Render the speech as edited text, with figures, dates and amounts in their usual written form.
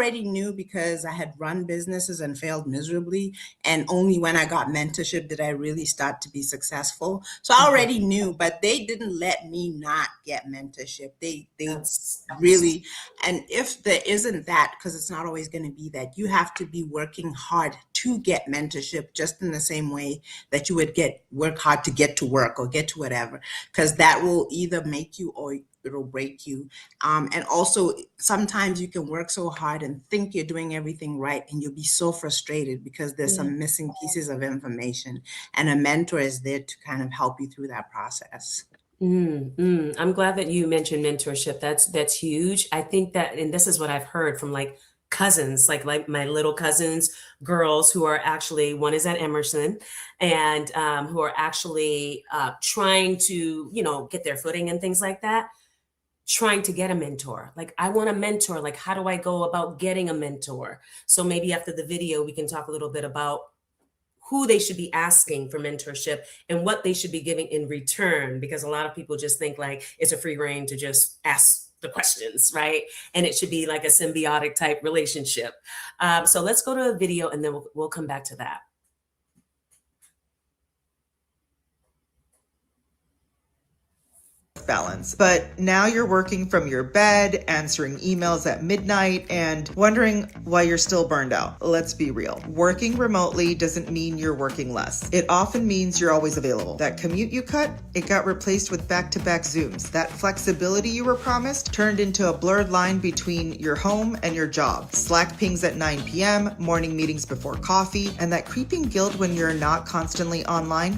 already knew because I had run businesses and failed miserably. And only when I got mentorship did I really start to be successful. So I Mhm. already knew, but they didn't let me not get mentorship. They That's really, and if there isn't that, because it's not always going to be that, you have to be working hard to get mentorship, just in the same way that you would work hard to get to work or get to whatever, because that will either make you or it'll break you. And also, sometimes you can work so hard and think you're doing everything right, and you'll be so frustrated because there's yeah. some missing pieces of information. And a mentor is there to kind of help you through that process. I'm glad that you mentioned mentorship. That's huge. I think that, and this is what I've heard from like cousins, like my little cousins, girls who are actually, one is at Emerson, and who are actually trying to, get their footing and things like that. Trying to get a mentor. Like, I want a mentor. Like, how do I go about getting a mentor? So maybe after the video, we can talk a little bit about who they should be asking for mentorship and what they should be giving in return, because a lot of people just think like it's a free reign to just ask the questions, right? And it should be like a symbiotic type relationship. So let's go to a video and then we'll come back to that. Balance. But now you're working from your bed, answering emails at midnight, and wondering why you're still burned out. Let's be real. Working remotely doesn't mean you're working less. It often means you're always available. That commute you cut, it got replaced with back-to-back Zooms. That flexibility you were promised turned into a blurred line between your home and your job. Slack pings at 9 p.m., morning meetings before coffee, and that creeping guilt when you're not constantly online.